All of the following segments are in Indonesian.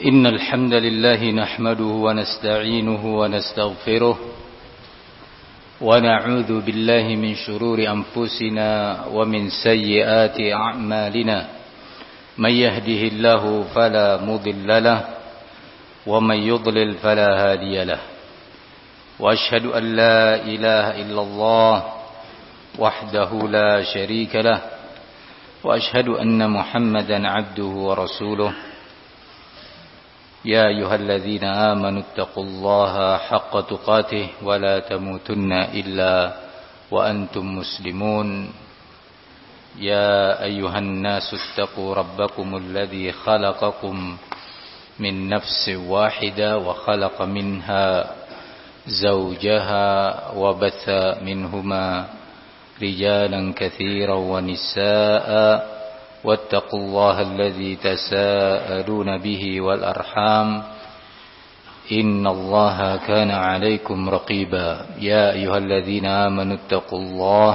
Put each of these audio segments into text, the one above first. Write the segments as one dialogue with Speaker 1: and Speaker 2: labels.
Speaker 1: إن الحمد لله نحمده ونستعينه ونستغفره ونعوذ بالله من شرور أنفسنا ومن سيئات أعمالنا من يهده الله فلا مضل له ومن يضلل فلا هادي له وأشهد أن لا إله إلا الله وحده لا شريك له وأشهد أن محمدا عبده ورسوله يا أيها الذين آمنوا اتقوا الله حق تقاته ولا تموتن إلا وأنتم مسلمون يا أيها الناس اتقوا ربكم الذي خلقكم من نفس واحدة وخلق منها زوجها وبث منهما رجالا كثيرا ونساء واتقوا الله الذي تساءلون به والأرحام إن الله كان عليكم رقيبا يا أيها الذين آمنوا اتقوا الله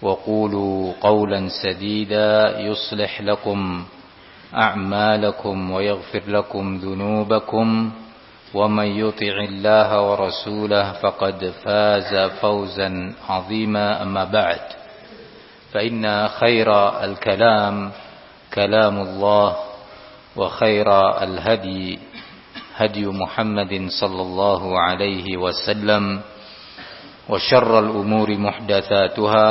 Speaker 1: وقولوا قولا سديدا يصلح لكم أعمالكم ويغفر لكم ذنوبكم ومن يطع الله ورسوله فقد فاز فوزا عظيما أما بعد فإن خير الكلام كلام الله وخير الهدي هدي محمد صلى الله عليه وسلم وشر الأمور محدثاتها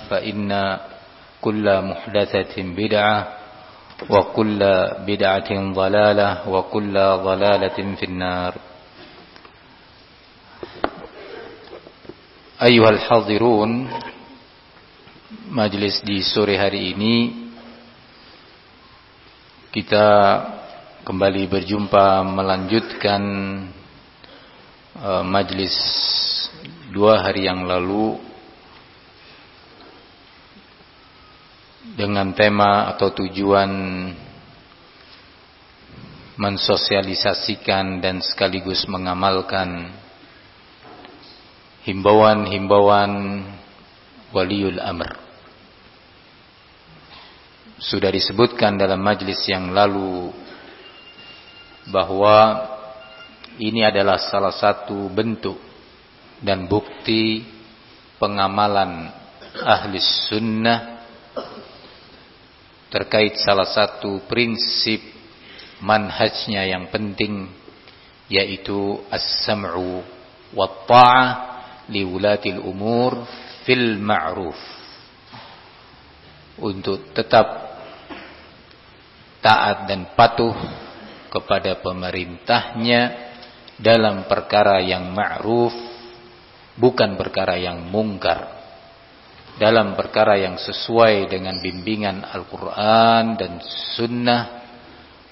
Speaker 1: فإن كل محدثة بدعة وكل بدعة ضلالة وكل ضلالة في النار. أيها الحاضرون, majelis di sore hari ini kita kembali berjumpa melanjutkan majelis 2 hari yang lalu dengan tema atau tujuan mensosialisasikan dan sekaligus mengamalkan himbauan-himbauan waliul amr. Sudah disebutkan dalam majelis yang lalu bahwa ini adalah salah satu bentuk dan bukti pengamalan ahli sunnah terkait salah satu prinsip manhajnya yang penting, yaitu as-sam'u wat ta'ah li wulatil umur fil ma'ruf, untuk tetap taat dan patuh kepada pemerintahnya dalam perkara yang ma'ruf, bukan perkara yang mungkar, dalam perkara yang sesuai dengan bimbingan Al-Quran dan Sunnah,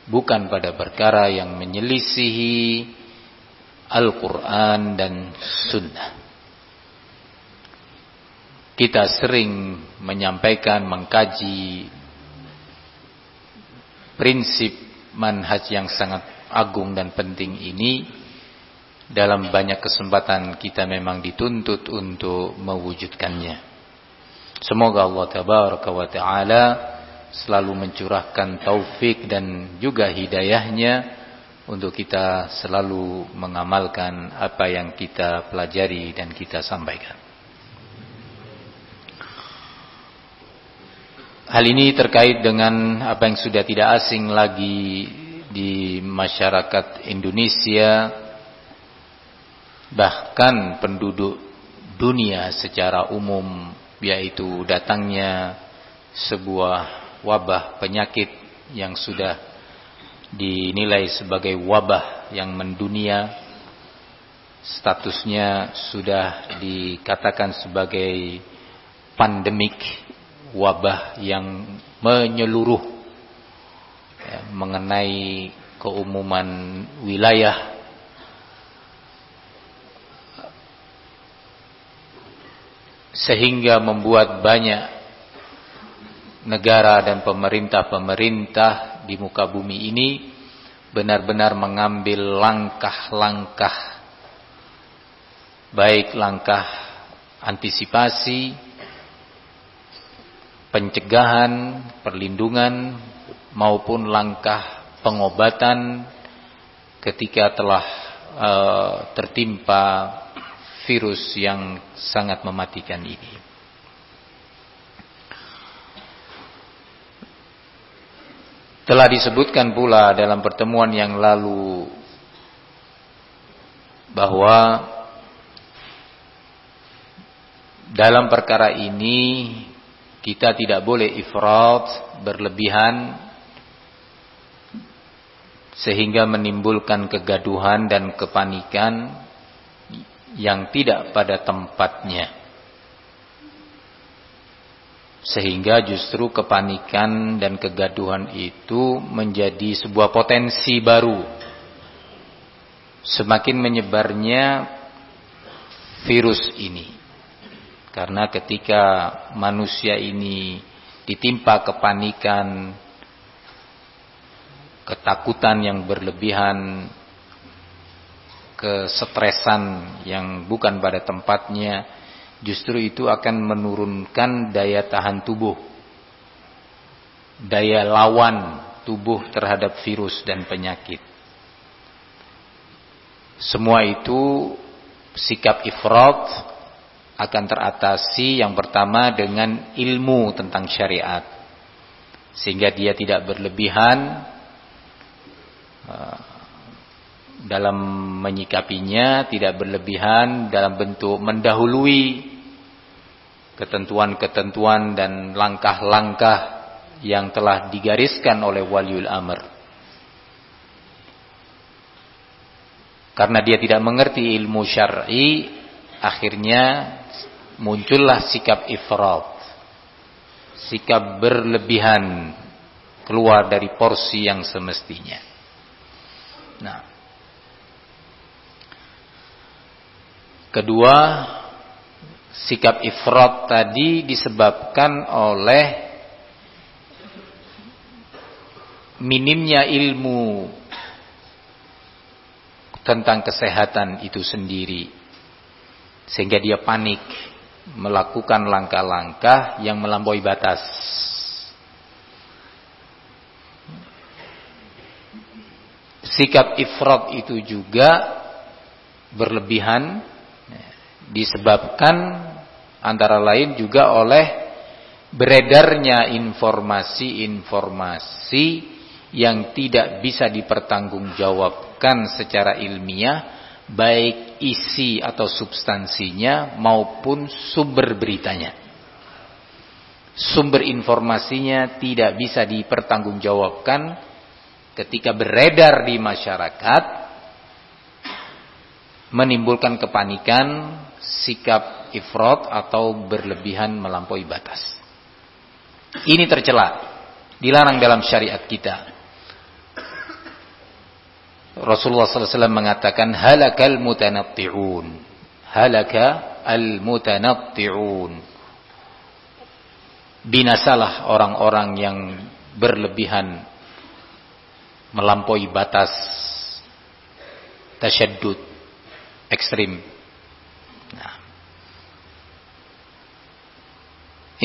Speaker 1: bukan pada perkara yang menyelisihi Al-Quran dan Sunnah. Kita sering menyampaikan, mengkaji prinsip manhaj yang sangat agung dan penting ini. Dalam banyak kesempatan kita memang dituntut untuk mewujudkannya. Semoga Allah Tabaraka wa Ta'ala selalu mencurahkan taufik dan juga hidayahnya untuk kita selalu mengamalkan apa yang kita pelajari dan kita sampaikan. Hal ini terkait dengan apa yang sudah tidak asing lagi di masyarakat Indonesia, bahkan penduduk dunia secara umum, yaitu datangnya sebuah wabah penyakit yang sudah dinilai sebagai wabah yang mendunia. Statusnya sudah dikatakan sebagai pandemik, wabah yang menyeluruh, mengenai keumuman wilayah, sehingga membuat banyak negara dan pemerintah-pemerintah di muka bumi ini benar-benar mengambil langkah-langkah, baik langkah antisipasi, pencegahan, perlindungan, maupun langkah pengobatan ketika telah tertimpa virus yang sangat mematikan ini. Telah disebutkan pula dalam pertemuan yang lalu bahwa dalam perkara ini kita tidak boleh ifrat, berlebihan, sehingga menimbulkan kegaduhan dan kepanikan yang tidak pada tempatnya. Sehingga justru kepanikan dan kegaduhan itu menjadi sebuah potensi baru. Semakin menyebarnya virus ini. Karena ketika manusia ini ditimpa kepanikan, ketakutan yang berlebihan, kesetresan yang bukan pada tempatnya, justru itu akan menurunkan daya tahan tubuh, daya lawan tubuh terhadap virus dan penyakit. Semua itu sikap ifrat akan teratasi yang pertama dengan ilmu tentang syariat, sehingga dia tidak berlebihan dalam menyikapinya, tidak berlebihan dalam bentuk mendahului ketentuan-ketentuan dan langkah-langkah yang telah digariskan oleh waliul amr. Karena dia tidak mengerti ilmu syar'i, akhirnya muncullah sikap ifrat, sikap berlebihan, keluar dari porsi yang semestinya. Nah, kedua, sikap ifrat tadi disebabkan oleh minimnya ilmu tentang kesehatan itu sendiri, sehingga dia panik melakukan langkah-langkah yang melampaui batas. Sikap ifrat itu juga berlebihan disebabkan antara lain juga oleh beredarnya informasi-informasi yang tidak bisa dipertanggungjawabkan secara ilmiah, baik isi atau substansinya maupun sumber beritanya. Sumber informasinya tidak bisa dipertanggungjawabkan ketika beredar di masyarakat, menimbulkan kepanikan, sikap ifrat atau berlebihan melampaui batas. Ini tercela, dilarang dalam syariat kita. Rasulullah SAW mengatakan halakal mutanatti'un, halaka al mutanatti'un, binasalah orang-orang yang berlebihan melampaui batas, tasyaddud, ekstrim. Nah.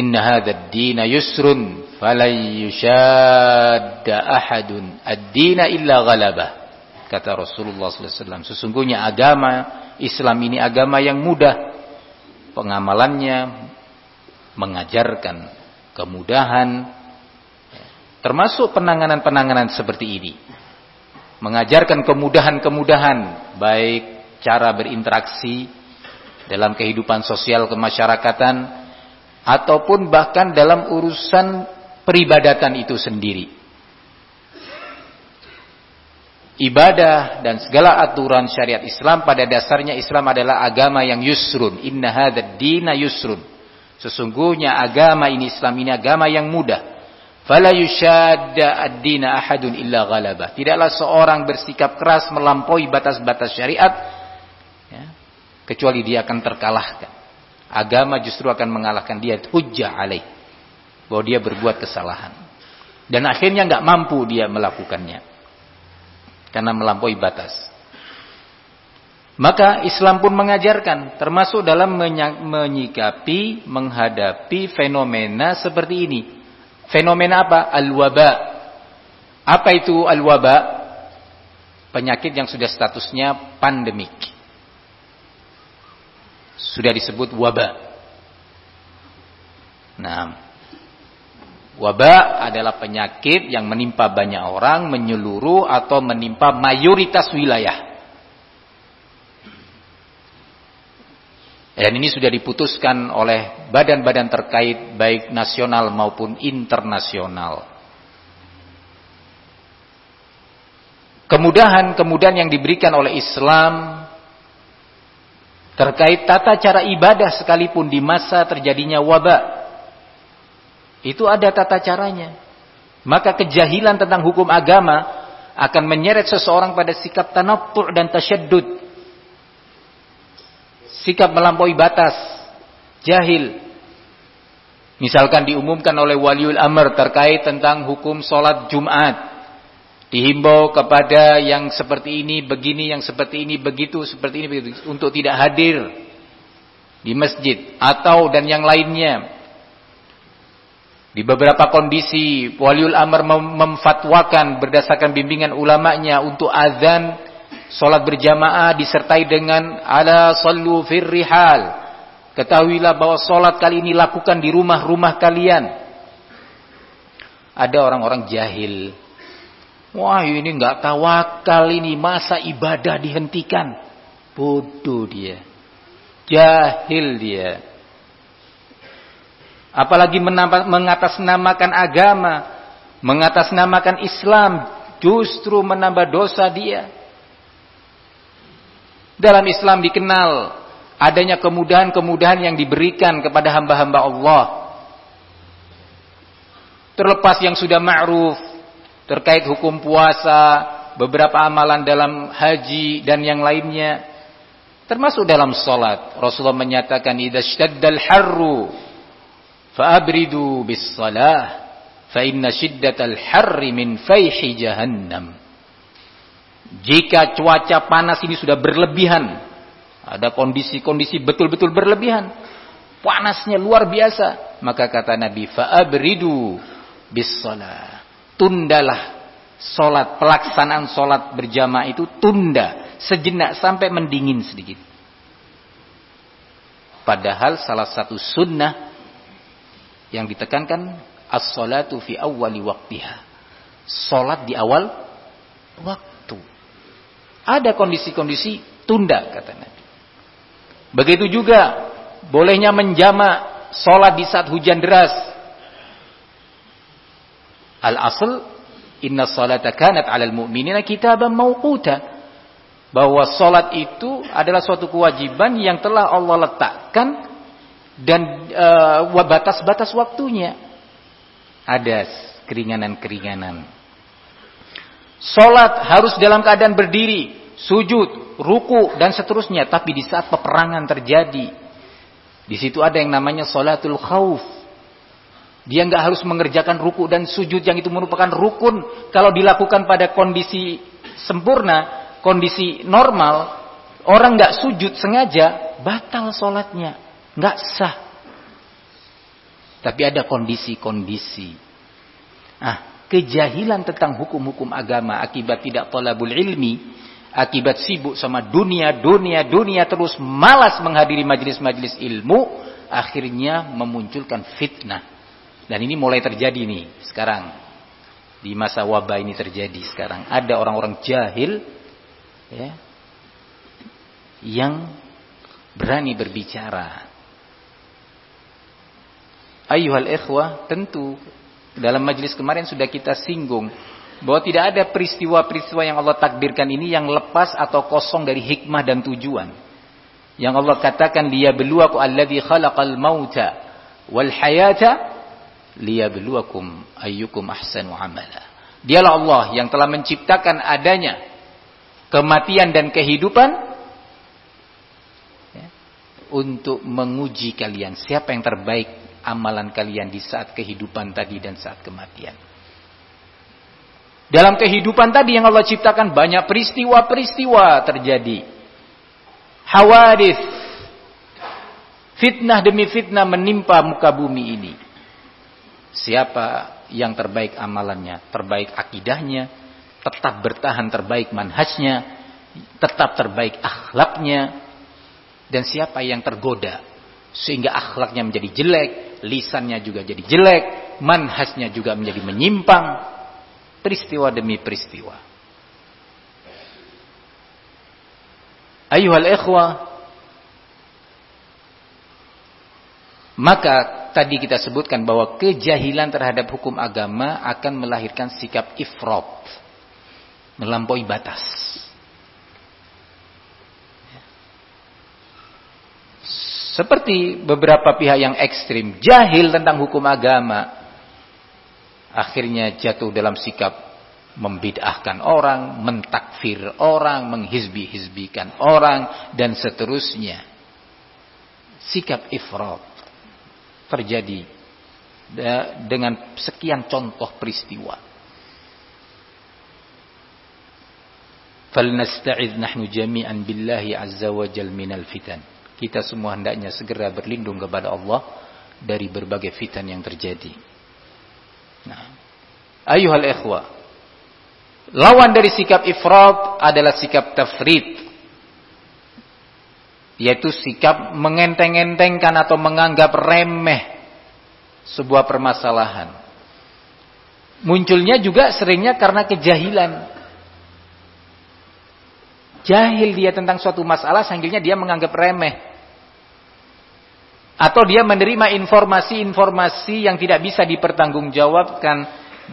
Speaker 1: Inna hadzal dina yusrun falan yushadda ahadun ad-dina illa ghalabah. Kata Rasulullah SAW, sesungguhnya agama Islam ini agama yang mudah. Pengamalannya mengajarkan kemudahan, termasuk penanganan-penanganan seperti ini. Mengajarkan kemudahan-kemudahan, baik cara berinteraksi dalam kehidupan sosial kemasyarakatan, ataupun bahkan dalam urusan peribadatan itu sendiri. Ibadah dan segala aturan syariat Islam, pada dasarnya Islam adalah agama yang yusrun. Inna hadzal dina yusrun. Sesungguhnya agama ini, Islam ini agama yang mudah. Fala yushadda ad-dina ahadun illa ghalabah. Tidaklah seorang bersikap keras melampaui batas-batas syariat, ya, kecuali dia akan terkalahkan. Agama justru akan mengalahkan dia, hujjah alaih, bahwa dia berbuat kesalahan. Dan akhirnya enggak mampu dia melakukannya karena melampaui batas. Maka Islam pun mengajarkan, termasuk dalam menyikapi, menghadapi fenomena seperti ini. Fenomena apa? Al-waba, Apa itu al-waba? Penyakit yang sudah statusnya pandemik. Sudah disebut waba. Nah, waba adalah penyakit yang menimpa banyak orang, menyeluruh atau menimpa mayoritas wilayah. Dan ini sudah diputuskan oleh badan-badan terkait baik nasional maupun internasional. Kemudahan yang diberikan oleh Islam terkait tata cara ibadah sekalipun di masa terjadinya wabak, itu ada tata caranya. Maka kejahilan tentang hukum agama akan menyeret seseorang pada sikap tanattu' dan tasyaddud, sikap melampaui batas, jahil. Misalkan diumumkan oleh waliul amr terkait tentang hukum sholat Jumat, dihimbau kepada yang seperti ini begini, yang seperti ini begitu, seperti ini begitu, untuk tidak hadir di masjid atau dan yang lainnya. Di beberapa kondisi waliul amr memfatwakan berdasarkan bimbingan ulamanya untuk azan salat berjamaah disertai dengan ala sallu fir rihal. Ketahuilah bahwa salat kali ini lakukan di rumah-rumah kalian. Ada orang-orang jahil. Wah, ini enggak tawakal ini, masa ibadah dihentikan. Bodoh dia. Jahil dia. Apalagi mengatasnamakan agama, mengatasnamakan Islam, justru menambah dosa dia. Dalam Islam dikenal adanya kemudahan-kemudahan yang diberikan kepada hamba-hamba Allah. Terlepas yang sudah ma'ruf terkait hukum puasa, beberapa amalan dalam haji dan yang lainnya, termasuk dalam salat. Rasulullah menyatakan idza shtaddal harru fa'abridu bis salah fa inna shiddatal harri min fayhi jahannam. Jika cuaca panas ini sudah berlebihan, ada kondisi-kondisi betul-betul berlebihan, panasnya luar biasa, maka kata Nabi fa'abridu bis salah, tundalah solat, pelaksanaan solat berjamaah itu tunda sejenak sampai mendingin sedikit. Padahal salah satu sunnah yang ditekankan as-salatu fi awwali waqtiha, solat di awal waktu. Ada kondisi-kondisi tunda kata Nabi. Begitu juga bolehnya menjamak solat di saat hujan deras. Al-asl inna salata kanat 'alal mu'minina kitaban mawquta, bahwa salat itu adalah suatu kewajiban yang telah Allah letakkan dan batas-batas waktunya. Ada keringanan-keringanan. Salat harus dalam keadaan berdiri, sujud, ruku dan seterusnya, tapi di saat peperangan terjadi, di situ ada yang namanya salatul khauf. Dia enggak harus mengerjakan ruku dan sujud yang itu merupakan rukun. Kalau dilakukan pada kondisi sempurna, kondisi normal, orang enggak sujud sengaja, batal salatnya, enggak sah. Tapi ada kondisi-kondisi. Kejahilan tentang hukum-hukum agama akibat tidak thalabul ilmi, akibat sibuk sama dunia terus malas menghadiri majelis-majelis ilmu, akhirnya memunculkan fitnah. Dan ini mulai terjadi nih sekarang. Di masa wabah ini terjadi sekarang. Ada orang-orang jahil ya, yang berani berbicara. Ayyuhal ikhwah, tentu dalam majelis kemarin sudah kita singgung bahwa tidak ada peristiwa-peristiwa yang Allah takdirkan ini yang lepas atau kosong dari hikmah dan tujuan. Yang Allah katakan liyabluwakum alladzi khalaqal mauta wal hayata liyabluwakum ayyukum ahsanu amala. Dialah Allah yang telah menciptakan adanya kematian dan kehidupan ya, untuk menguji kalian siapa yang terbaik amalan kalian di saat kehidupan tadi dan saat kematian. Dalam kehidupan tadi yang Allah ciptakan banyak peristiwa-peristiwa terjadi. Hawadits, fitnah demi fitnah menimpa muka bumi ini. Siapa yang terbaik amalannya, terbaik akidahnya, tetap bertahan terbaik manhajnya, tetap terbaik akhlaknya. Dan siapa yang tergoda sehingga akhlaknya menjadi jelek, lisannya juga jadi jelek, manhajnya juga menjadi menyimpang, peristiwa demi peristiwa. Ayuhal ikhwah, maka tadi kita sebutkan bahwa kejahilan terhadap hukum agama akan melahirkan sikap ifrat, melampaui batas. Seperti beberapa pihak yang ekstrim, jahil tentang hukum agama, akhirnya jatuh dalam sikap membid'ahkan orang, mentakfir orang, menghizbi-hizbikan orang, dan seterusnya. Sikap ifrat terjadi dengan sekian contoh peristiwa. Falnasta'idz nahnu jami'an billahi azza wa jal minal fitan. Kita semua hendaknya segera berlindung kepada Allah dari berbagai fitan yang terjadi. Nah, ayuhal ikhwah, lawan dari sikap ifrat adalah sikap tafrit, yaitu sikap mengenteng-entengkan atau menganggap remeh sebuah permasalahan. Munculnya juga seringnya karena kejahilan. Jahil dia tentang suatu masalah sehingga dia menganggap remeh. Atau dia menerima informasi-informasi yang tidak bisa dipertanggungjawabkan,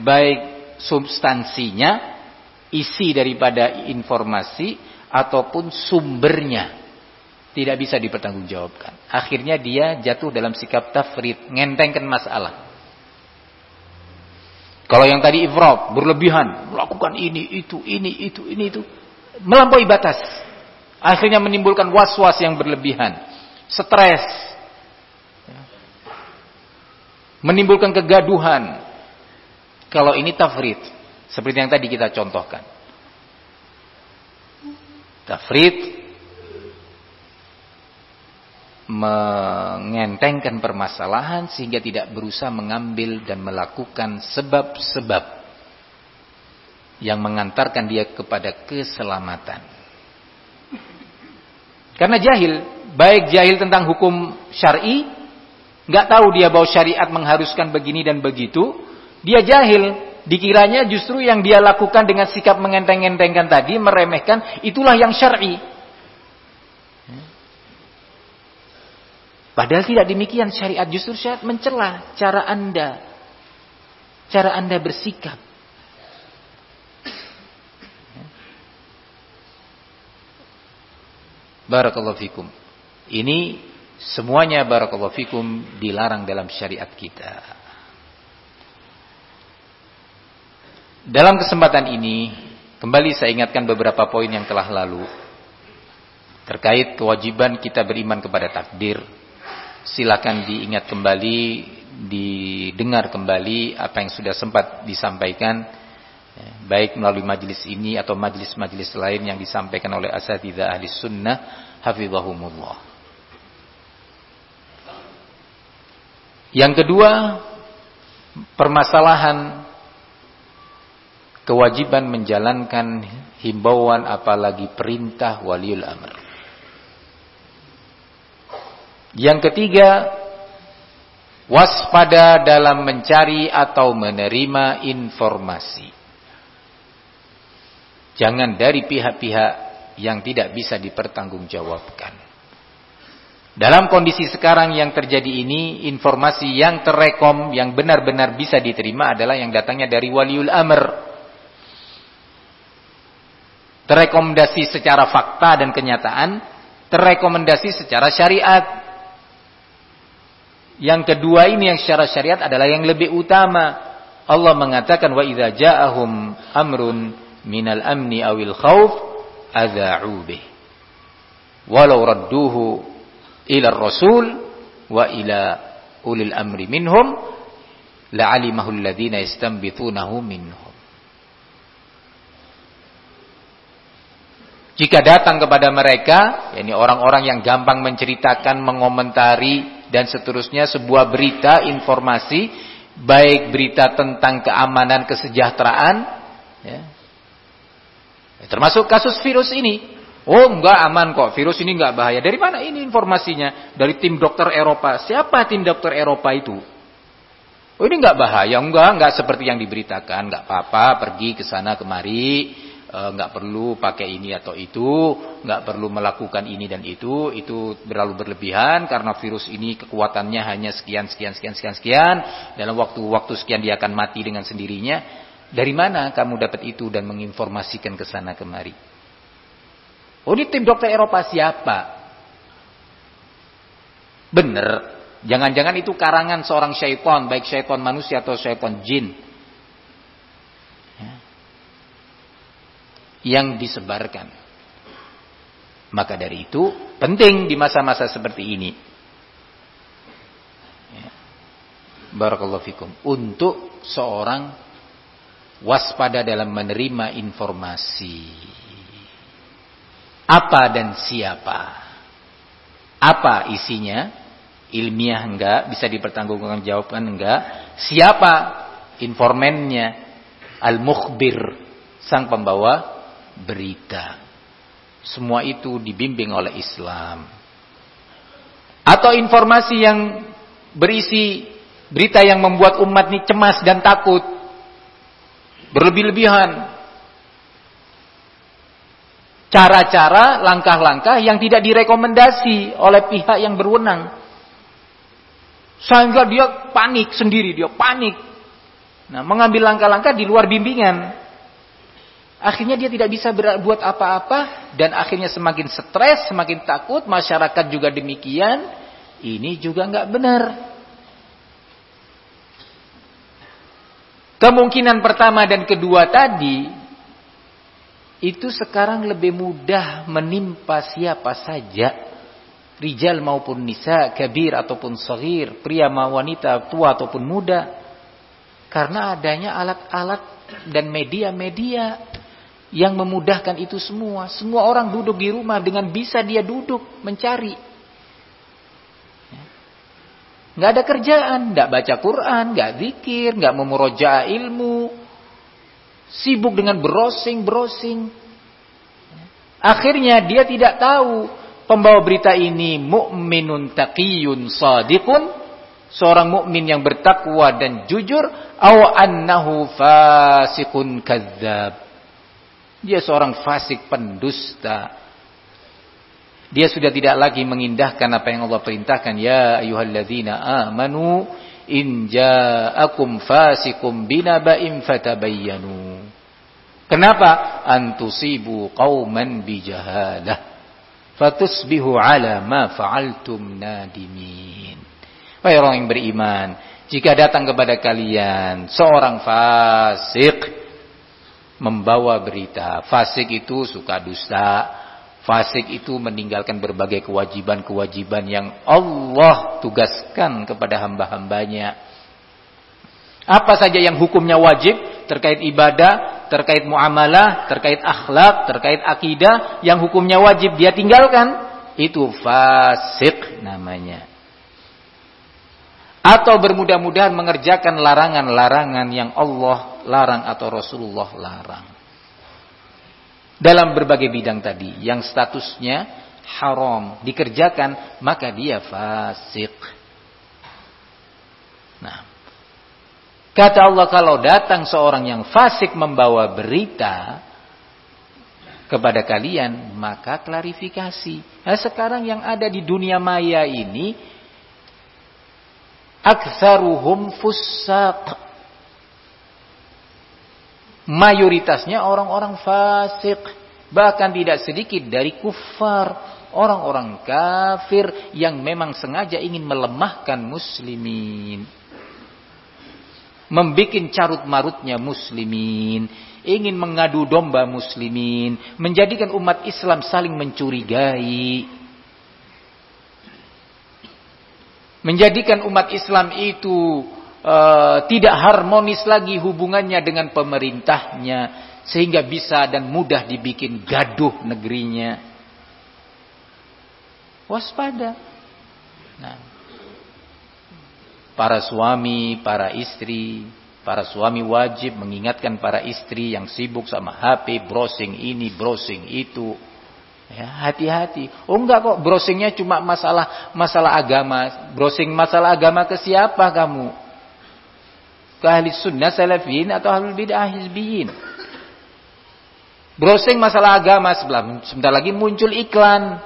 Speaker 1: baik substansinya, isi daripada informasi, ataupun sumbernya tidak bisa dipertanggungjawabkan. Akhirnya dia jatuh dalam sikap tafrid, ngentengkan masalah. Kalau yang tadi ifrat, berlebihan, melakukan ini, itu, melampaui batas. Akhirnya menimbulkan was-was yang berlebihan, stres, menimbulkan kegaduhan. Kalau ini tafrid, seperti yang tadi kita contohkan. Tafrid mengentengkan permasalahan sehingga tidak berusaha mengambil dan melakukan sebab-sebab yang mengantarkan dia kepada keselamatan. Karena jahil, baik jahil tentang hukum syar'i, nggak tahu dia bahwa syariat mengharuskan begini dan begitu, dia jahil, dikiranya justru yang dia lakukan dengan sikap mengenteng-entengkan tadi, meremehkan, itulah yang syar'i. Padahal tidak demikian syariat, justru syariat mencela cara Anda bersikap. Barakallahu fikum. Ini semuanya barakallahu fikum dilarang dalam syariat kita. Dalam kesempatan ini kembali saya ingatkan beberapa poin yang telah lalu terkait kewajiban kita beriman kepada takdir. Silakan diingat kembali, didengar kembali apa yang sudah sempat disampaikan, baik melalui majelis ini atau majelis-majelis lain yang disampaikan oleh asatidzah ahli sunnah hafizahumullah. Yang kedua, permasalahan kewajiban menjalankan himbauan apalagi perintah waliul amr. Yang ketiga, waspada dalam mencari atau menerima informasi. Jangan dari pihak-pihak yang tidak bisa dipertanggungjawabkan. Dalam kondisi sekarang yang terjadi ini, informasi yang terekom, yang benar-benar bisa diterima adalah yang datangnya dari waliul amr. Terekomendasi secara fakta dan kenyataan, terekomendasi secara syariat. Yang kedua ini yang secara syariat adalah yang lebih utama. Allah mengatakan wa idza ja'ahum amrun minal amni awil khauf adza'u bih. Walau radduhu ila ar-rasul wa ila ulil amri minhum la'alimahu alladhina yastanbitunahu minhum. Jika datang kepada mereka, yakni orang-orang yang gampang menceritakan, mengomentari dan seterusnya sebuah berita, informasi baik berita tentang keamanan, kesejahteraan, ya. Termasuk kasus virus ini. Oh, enggak aman kok, virus ini enggak bahaya. Dari mana ini informasinya? Dari tim dokter Eropa. Siapa tim dokter Eropa itu? Oh, ini enggak bahaya, enggak seperti yang diberitakan, enggak apa-apa, pergi ke sana kemari, enggak perlu pakai ini atau itu, enggak perlu melakukan ini dan itu terlalu berlebihan karena virus ini kekuatannya hanya sekian, dalam waktu sekian dia akan mati dengan sendirinya. Dari mana kamu dapat itu dan menginformasikan ke sana kemari? Oh, ini tim dokter Eropa siapa? Bener. Jangan-jangan itu karangan seorang syaitan, baik syaitan manusia atau syaitan jin. Ya. Yang disebarkan. Maka dari itu penting di masa-masa seperti ini. Ya. Barakallahu fikum. Untuk seorang waspada dalam menerima informasi. Apa dan siapa? Apa isinya? Ilmiah enggak? Bisa dipertanggungjawabkan jawaban enggak? Siapa informannya? Al-mukhbir, sang pembawa berita. Semua itu dibimbing oleh Islam. Atau informasi yang berisi berita yang membuat umat ini cemas dan takut. Berlebih-lebihan. Cara-cara, langkah-langkah yang tidak direkomendasi oleh pihak yang berwenang. Sehingga dia panik sendiri, dia panik. Nah, mengambil langkah-langkah di luar bimbingan. Akhirnya dia tidak bisa berbuat apa-apa. Dan akhirnya semakin stres, semakin takut. Masyarakat juga demikian. Ini juga nggak benar. Kemungkinan pertama dan kedua tadi, itu sekarang lebih mudah menimpa siapa saja. Rijal maupun nisa, kabir ataupun saghir, pria maupun wanita, tua ataupun muda. Karena adanya alat-alat dan media-media yang memudahkan itu semua. Semua orang duduk di rumah dengan bisa dia duduk mencari. Nggak ada kerjaan, nggak baca Quran, nggak zikir, nggak memurojaah ilmu, sibuk dengan browsing. Akhirnya dia tidak tahu pembawa berita ini mu'minun taqiyun shadiqun, seorang mukmin yang bertakwa dan jujur, aw annahu fasiqun kadzdzab. Dia seorang fasik pendusta. Dia sudah tidak lagi mengindahkan apa yang Allah perintahkan. Ya ayyuhalladzina amanu in ja'akum fasiqum binaba'in fatabayyanu. Kenapa? Antusibu qauman bijahalah fatusbihu ala ma fa'altum nadimin. Wahai orang yang beriman, jika datang kepada kalian seorang fasik membawa berita. Fasik itu suka dusta. Fasik itu meninggalkan berbagai kewajiban-kewajiban yang Allah tugaskan kepada hamba-hambanya. Apa saja yang hukumnya wajib terkait ibadah, terkait muamalah, terkait akhlak, terkait akidah, yang hukumnya wajib dia tinggalkan, itu fasik namanya. Atau bermudah-mudahan mengerjakan larangan-larangan yang Allah larang atau Rasulullah larang. Dalam berbagai bidang tadi yang statusnya haram dikerjakan, maka dia fasik. Nah, kata Allah, kalau datang seorang yang fasik membawa berita kepada kalian, maka klarifikasi. Nah, sekarang yang ada di dunia maya ini, aktsaruhum fussaq. Mayoritasnya orang-orang fasik, bahkan tidak sedikit dari kufar, orang-orang kafir yang memang sengaja ingin melemahkan muslimin, membikin carut-marutnya muslimin, ingin mengadu domba muslimin, menjadikan umat Islam saling mencurigai, menjadikan umat Islam itu tidak harmonis lagi hubungannya dengan pemerintahnya, sehingga bisa dan mudah dibikin gaduh negerinya. Waspada. Nah, para suami, para istri. Para suami wajib mengingatkan para istri yang sibuk sama HP, browsing ini, browsing itu. Ya, hati-hati. Oh enggak kok, browsingnya cuma masalah agama. Browsing masalah agama ke siapa kamu? Ke ahli sunnah salafiyin atau ahlul bid'ah hizbiyin? Browsing masalah agama, sebentar lagi muncul iklan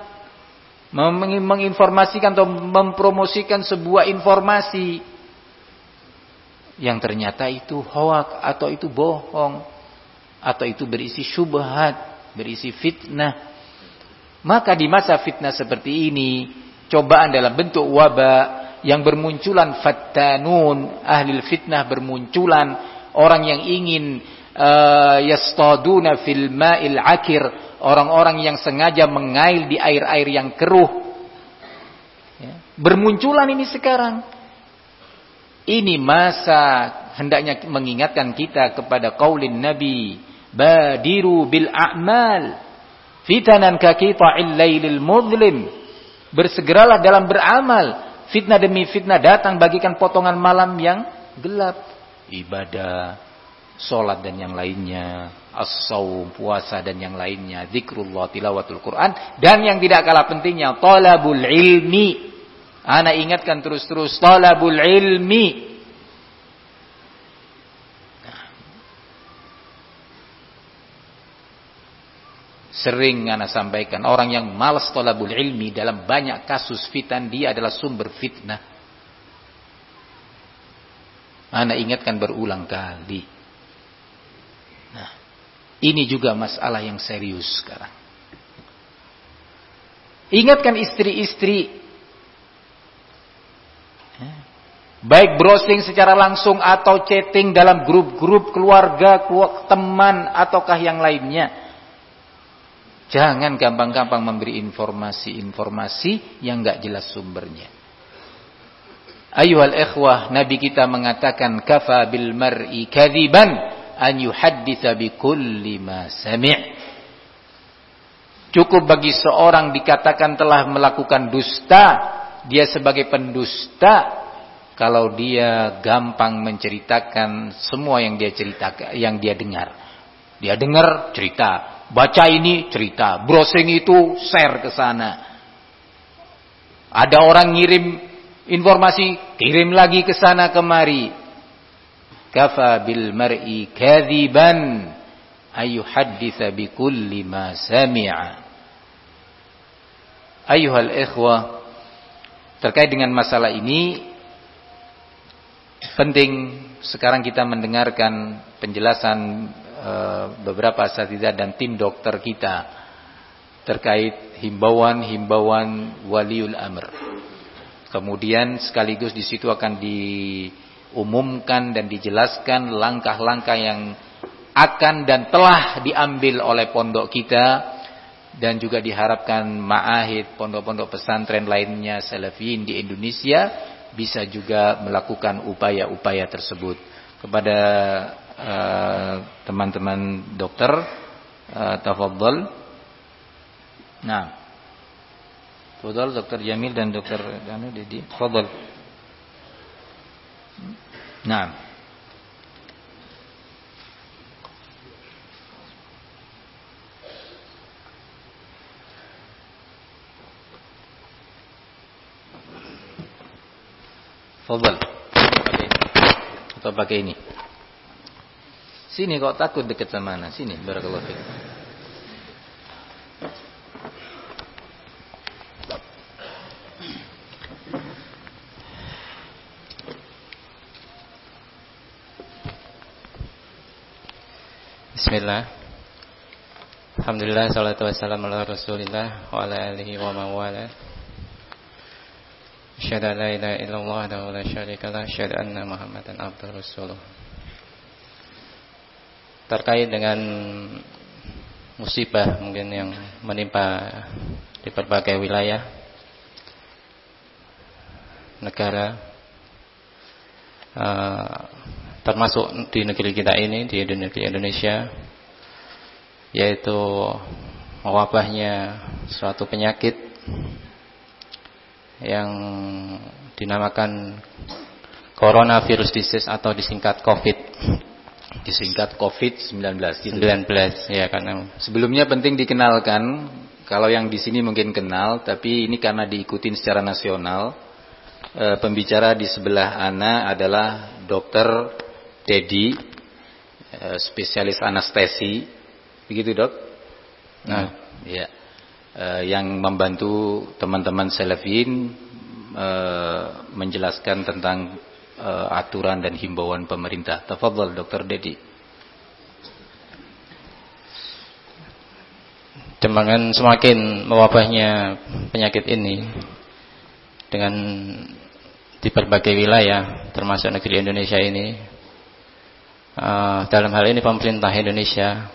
Speaker 1: menginformasikan atau mempromosikan sebuah informasi yang ternyata itu hoak atau itu bohong atau itu berisi syubhat, berisi fitnah. Maka di masa fitnah seperti ini, cobaan dalam bentuk wabah yang bermunculan fattanun, ahli fitnah bermunculan, orang yang ingin yastaduna fil ma'il akir, orang-orang yang sengaja mengail di air-air yang keruh. Ya, bermunculan ini sekarang. Ini masa hendaknya mengingatkan kita kepada qaulin Nabi, badiru bil a'mal fitanan ka qita'il lailil mudlim. Bersegeralah dalam beramal, fitnah demi fitnah datang bagikan potongan malam yang gelap. Ibadah, salat dan yang lainnya, as-shaum, puasa dan yang lainnya, zikrullah, tilawatul Quran, dan yang tidak kalah pentingnya talabul ilmi. Ana ingatkan terus-terus talabul ilmi. Sering ana sampaikan, orang yang malas talabul ilmi dalam banyak kasus fitan, dia adalah sumber fitnah. Ana ingatkan berulang kali. Nah, ini juga masalah yang serius sekarang. Ingatkan istri-istri, baik browsing secara langsung atau chatting dalam grup-grup keluarga, teman ataukah yang lainnya. Jangan gampang-gampang memberi informasi-informasi yang enggak jelas sumbernya. Ayuhal ikhwah, Nabi kita mengatakan kafa bil mar'i kadziban an yuhadditsa bi kulli ma sami'. Cukup bagi seorang dikatakan telah melakukan dusta, dia sebagai pendusta kalau dia gampang menceritakan semua yang dia ceritakan, yang dia dengar. Dia dengar cerita, baca ini cerita, browsing itu share ke sana. Ada orang ngirim informasi, kirim lagi ke sana kemari. Kafa bil mar'i kadziban ayuhadditsa bi kulli ma sami'a. Ayuhal ikhwah, terkait dengan masalah ini penting sekarang kita mendengarkan penjelasan beberapa asatidzah dan tim dokter kita terkait himbauan waliul amr. Kemudian sekaligus di situ akan diumumkan dan dijelaskan langkah-langkah yang akan dan telah diambil oleh pondok kita, dan juga diharapkan ma'ahid, pondok-pondok pesantren lainnya salafiyin di Indonesia bisa juga melakukan upaya-upaya tersebut. Kepada teman-teman dokter, tafadhol. Nah, tafadhol Dr. Jamil dan Dr. Dedi, tafadhol. Nah, tafadhol. Atau pakai ini. Sini kok takut dekat sama ana. Sini, barakallahu fiik.
Speaker 2: Bismillah. Alhamdulillah, salatu wassalamu ala Rasulillah wa ala alihi wa man wala. Asyhadu an la ilaha illallah wa la syarika lah, asyhadu anna Muhammadan abduhu rasuluh. Terkait dengan musibah mungkin yang menimpa di berbagai wilayah negara, termasuk di negeri kita ini, di negeri Indonesia, yaitu wabahnya suatu penyakit yang dinamakan coronavirus disease atau disingkat COVID.
Speaker 1: Disingkat COVID-19 gitu.
Speaker 2: 19 ya, karena
Speaker 1: sebelumnya penting dikenalkan, kalau yang di sini mungkin kenal, tapi ini karena diikutin secara nasional. Pembicara di sebelah ana adalah Dr. Dedi, spesialis anestesi, begitu dok? Nah, ya, yang membantu teman-teman Salafin menjelaskan tentang aturan dan himbauan pemerintah. Tafadhal Dr. Dedi.
Speaker 2: Dengan semakin mewabahnya penyakit ini dengan di berbagai wilayah termasuk negeri Indonesia ini, dalam hal ini pemerintah Indonesia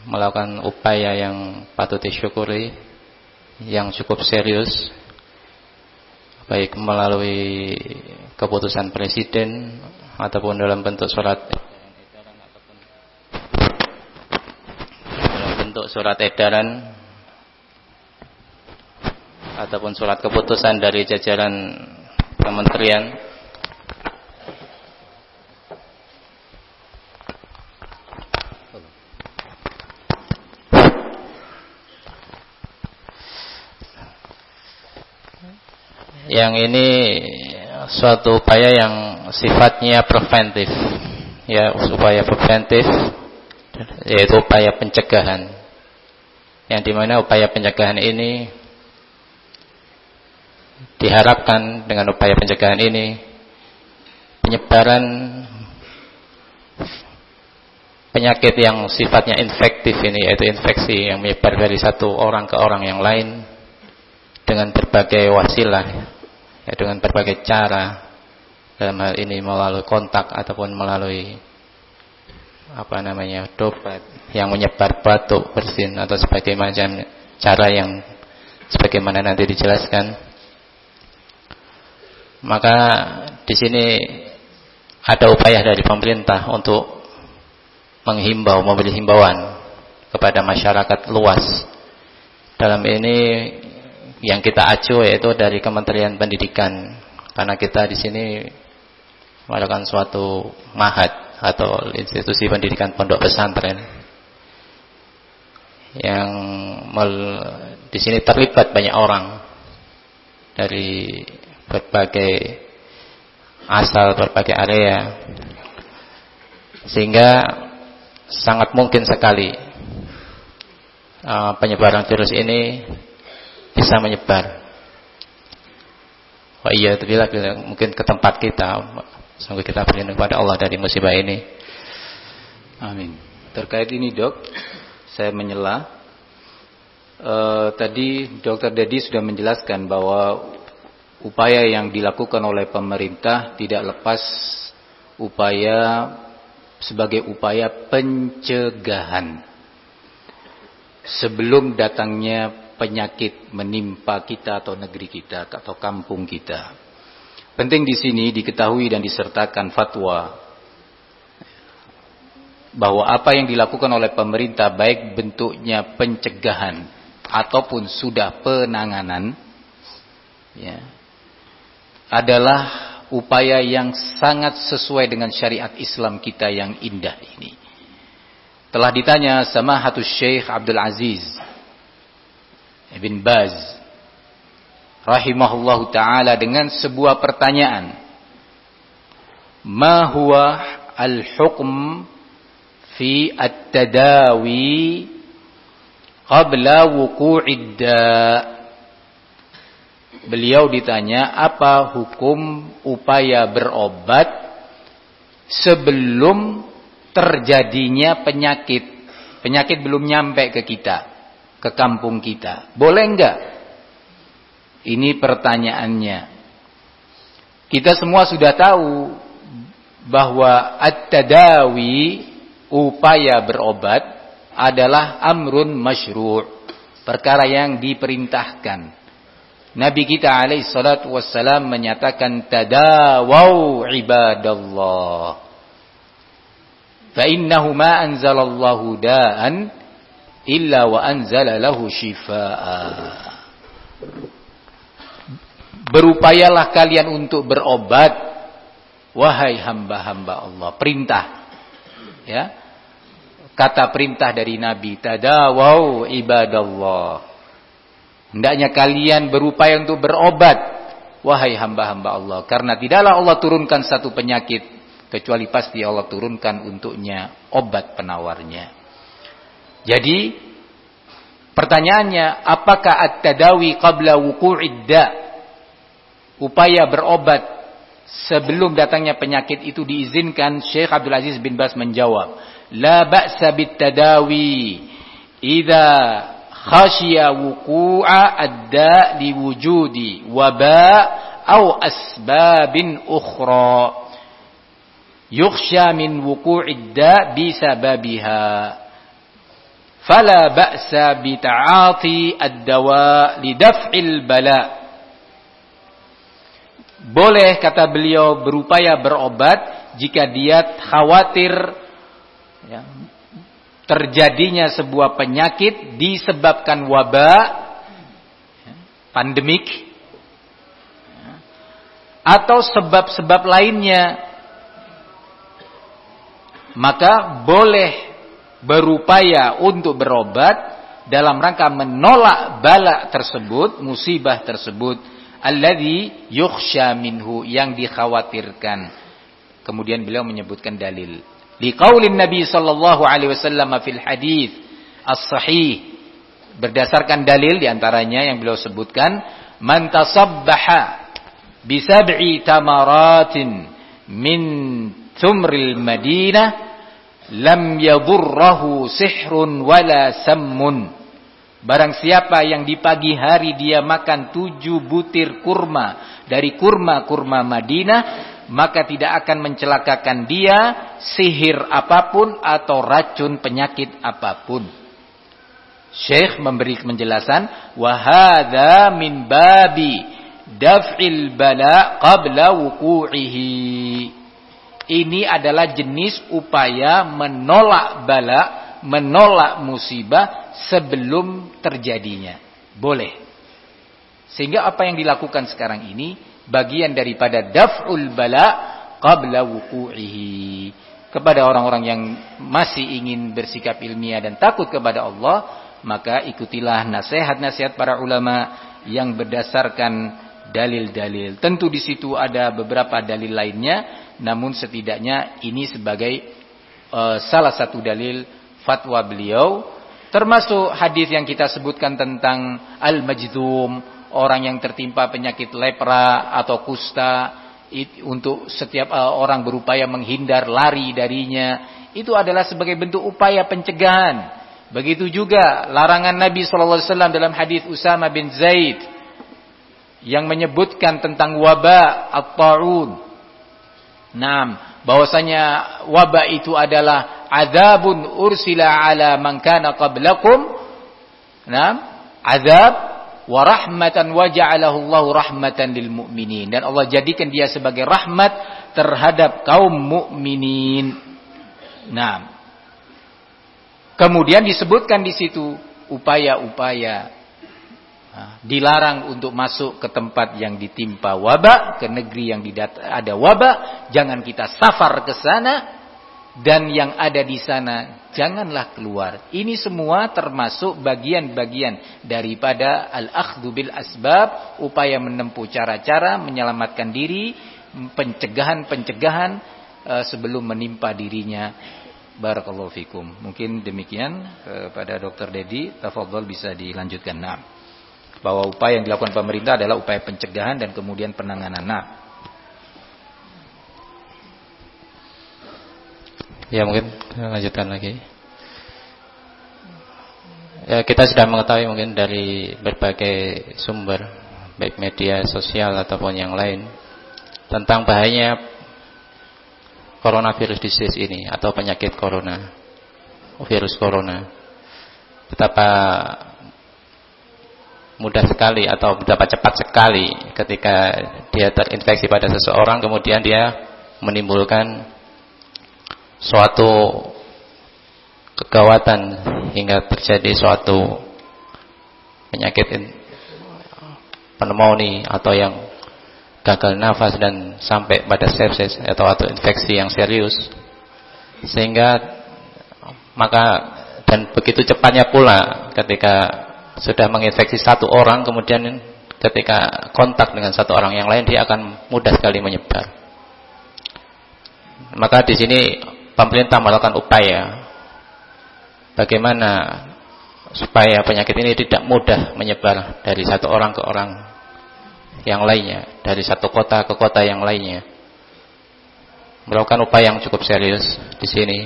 Speaker 2: melakukan upaya yang patut disyukuri, yang cukup serius, baik melalui keputusan presiden ataupun dalam bentuk surat edaran ataupun surat keputusan dari jajaran kementerian. Yang ini suatu upaya yang sifatnya preventif, ya, upaya preventif, yaitu upaya pencegahan, yang dimana upaya pencegahan ini diharapkan dengan upaya pencegahan ini penyebaran penyakit yang sifatnya infektif ini, yaitu infeksi yang menyebar dari satu orang ke orang yang lain dengan berbagai wasilah, ya, dengan berbagai cara, dalam hal ini melalui kontak ataupun melalui dopat yang menyebar batuk, bersin atau sebagai macam cara yang sebagaimana nanti dijelaskan. Maka di sini ada upaya dari pemerintah untuk menghimbau, memberi himbauan kepada masyarakat luas. Dalam ini yang kita acu yaitu dari Kementerian Pendidikan, karena kita di sini melakukan suatu ma'had atau institusi pendidikan pondok pesantren yang di sini terlibat banyak orang dari berbagai asal, berbagai area, sehingga sangat mungkin sekali penyebaran virus ini bisa menyebar. Wah iya, bila mungkin ke tempat kita. Semoga kita berlindung kepada Allah dari musibah ini.
Speaker 1: Amin. Terkait ini dok, saya menyela. Tadi Dr. Dedi sudah menjelaskan bahwa upaya yang dilakukan oleh pemerintah tidak lepas sebagai upaya pencegahan sebelum datangnya penyakit menimpa kita atau negeri kita atau kampung kita. Penting di sini diketahui dan disertakan fatwa bahwa apa yang dilakukan oleh pemerintah, baik bentuknya pencegahan ataupun sudah penanganan, ya, adalah upaya yang sangat sesuai dengan syariat Islam kita yang indah ini. Telah ditanya Samahatus Syekh Abdul Aziz Ibn Baz rahimahullahu ta'ala dengan sebuah pertanyaan. Ma huwa al-hukm fi at-tadawi qabla wuqu'id da'? Beliau ditanya apa hukum upaya berobat sebelum terjadinya penyakit. Penyakit belum nyampe ke kita, ke kampung kita. Boleh enggak? Ini pertanyaannya. Kita semua sudah tahu bahwa at-tadawi, upaya berobat, adalah amrun masyru', perkara yang diperintahkan. Nabi kita alaihi salatu wassalam menyatakan tadawau ibadallah fa innahu ma anzalallahu da'an illa wa anzala lahu shifaa. Berupayalah kalian untuk berobat Wahai hamba-hamba Allah, perintah. Ya. Kata perintah dari Nabi, tadawau ibadallah. Hendaknya kalian berupaya untuk berobat, wahai hamba-hamba Allah, karena tidaklah Allah turunkan satu penyakit kecuali pasti Allah turunkan untuknya obat penawarnya. Jadi pertanyaannya, apakah at-tadawi qabla wuqu'id da'? Upaya berobat sebelum datangnya penyakit itu diizinkan? Syekh Abdul Aziz bin Baz menjawab, la ba'sa bit-tadawi idza khashiya wuqu'a ad-da' liwujudi waba' aw asbabin ukhra yukhsha min wuqu'id da' bisababiha. Fala ba'sa bi ta'ati ad-dawa li daf'il bala. Boleh, kata beliau, berupaya berobat jika dia khawatir ya, terjadinya sebuah penyakit disebabkan wabah, pandemik, atau sebab-sebab lainnya. Maka boleh berupaya untuk berobat dalam rangka menolak bala tersebut, musibah tersebut, alladzi yukhsha minhu, yang dikhawatirkan. Kemudian beliau menyebutkan dalil. Liqaulin Nabi sallallahu alaihi wasallam fil hadits as-sahih, berdasarkan dalil diantaranya yang beliau sebutkan, man tasabbaha bi sab'i tamaratin min thumril Madinah lam yadurrahu sihrun wala sammun. Barang siapa yang di pagi hari dia makan 7 butir kurma dari kurma-kurma Madinah, maka tidak akan mencelakakan dia sihir apapun atau racun penyakit apapun. Syekh memberi penjelasan, wa hadza min babi daf'il bala qabla wuqu'ihi. Ini adalah jenis upaya menolak bala, menolak musibah sebelum terjadinya. Boleh. Sehingga apa yang dilakukan sekarang ini bagian daripada daf'ul bala qabla wuqu'ihi. Kepada orang-orang yang masih ingin bersikap ilmiah dan takut kepada Allah, maka ikutilah nasihat-nasihat para ulama yang berdasarkan dalil-dalil. Tentu di situ ada beberapa dalil lainnya, namun setidaknya ini sebagai salah satu dalil fatwa beliau, termasuk hadis yang kita sebutkan tentang al-majdum, orang yang tertimpa penyakit lepra atau kusta, untuk setiap orang berupaya menghindar, lari darinya, itu adalah sebagai bentuk upaya pencegahan. Begitu juga larangan Nabi SAW dalam hadis Usama bin Zaid yang menyebutkan tentang wabah at-ta'un. Bahwasanya wabah itu adalah azabun ursila ala man kana qablakum. Azab wa rahmatan wa ja'alahu Allahu rahmatan lil mu'minin, dan Allah jadikan dia sebagai rahmat terhadap kaum mukminin. Kemudian disebutkan di situ upaya-upaya. Dilarang untuk masuk ke tempat yang ditimpa wabah, ke negeri yang ada wabah, jangan kita safar ke sana, dan yang ada di sana janganlah keluar. Ini semua termasuk bagian-bagian daripada al-akhdhu bil asbab, upaya menempuh cara-cara menyelamatkan diri, pencegahan-pencegahan sebelum menimpa dirinya. Barakallahu fikum. Mungkin demikian kepada Dr. Dedi, tafadhol bisa dilanjutkan. Bahwa upaya yang dilakukan pemerintah adalah upaya pencegahan dan kemudian penanganan.
Speaker 2: Ya, mungkin lanjutkan lagi. Ya, kita sudah mengetahui mungkin dari berbagai sumber, baik media sosial ataupun yang lain, tentang bahayanya coronavirus disease ini atau penyakit corona, virus corona. Betapa mudah sekali atau betapa cepat sekali ketika dia terinfeksi pada seseorang, kemudian dia menimbulkan suatu kegawatan hingga terjadi suatu penyakit pneumonia atau yang gagal nafas dan sampai pada sepsis atau infeksi yang serius. Sehingga maka dan begitu cepatnya pula ketika sudah menginfeksi satu orang, kemudian ketika kontak dengan satu orang yang lain dia akan mudah sekali menyebar. Maka di sini pemerintah melakukan upaya bagaimana supaya penyakit ini tidak mudah menyebar dari satu orang ke orang yang lainnya, dari satu kota ke kota yang lainnya. Melakukan upaya yang cukup serius di sini.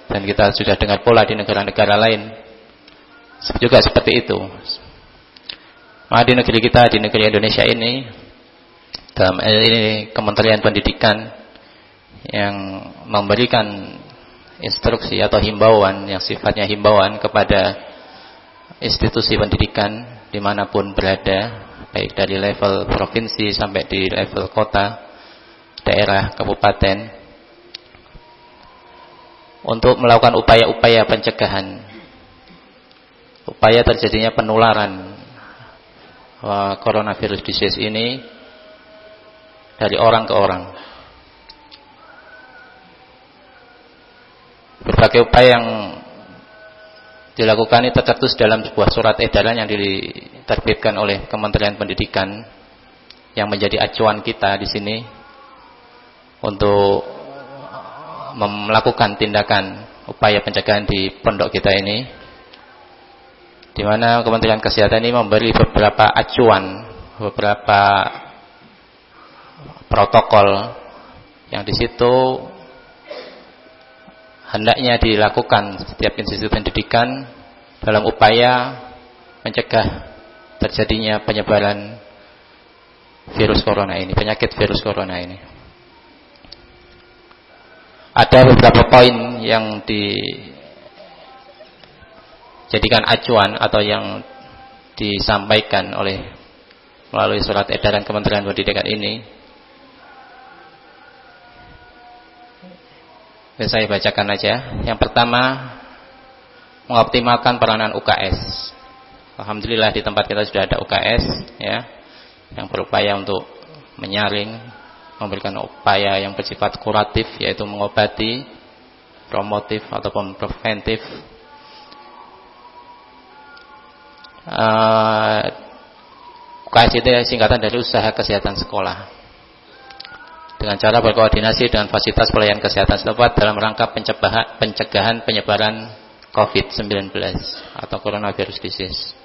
Speaker 2: Dan kita sudah dengar pola di negara-negara lain juga seperti itu. Maka di negeri kita, di negeri Indonesia ini, dalam ini Kementerian Pendidikan yang memberikan instruksi atau himbauan yang sifatnya himbauan kepada institusi pendidikan dimanapun berada, baik dari level provinsi sampai di level kota, daerah, kabupaten, untuk melakukan upaya-upaya pencegahan, upaya terjadinya penularan coronavirus disease ini dari orang ke orang. Berbagai upaya yang dilakukan itu tertulis dalam sebuah surat edaran yang diterbitkan oleh Kementerian Pendidikan yang menjadi acuan kita di sini untuk melakukan tindakan upaya pencegahan di pondok kita ini, di mana Kementerian Kesehatan ini memberi beberapa acuan, beberapa protokol yang di situ hendaknya dilakukan setiap institusi pendidikan dalam upaya mencegah terjadinya penyebaran virus corona ini, penyakit virus corona ini. Ada beberapa poin yang dijadikan acuan atau yang disampaikan oleh melalui surat edaran Kementerian Pendidikan ini. Saya bacakan aja. Yang pertama, mengoptimalkan peranan UKS. Alhamdulillah di tempat kita sudah ada UKS ya, yang berupaya untuk menyaring, memberikan upaya yang bersifat kuratif, yaitu mengobati, promotif ataupun preventif. UKS itu singkatan dari usaha kesehatan sekolah, dengan cara berkoordinasi dengan fasilitas pelayanan kesehatan setempat dalam rangka pencegahan penyebaran COVID-19 atau coronavirus disease.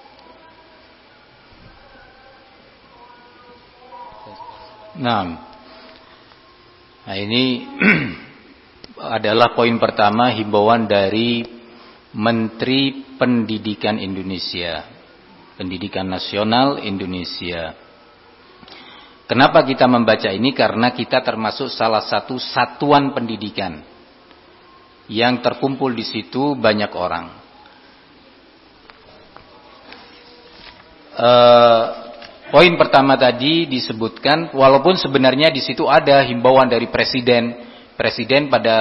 Speaker 1: Nah ini adalah poin pertama, himbauan dari Menteri Pendidikan Indonesia, Pendidikan Nasional Indonesia. Kenapa kita membaca ini? Karena kita termasuk salah satu satuan pendidikan yang terkumpul di situ banyak orang. Poin pertama tadi disebutkan, walaupun sebenarnya di situ ada himbauan dari presiden pada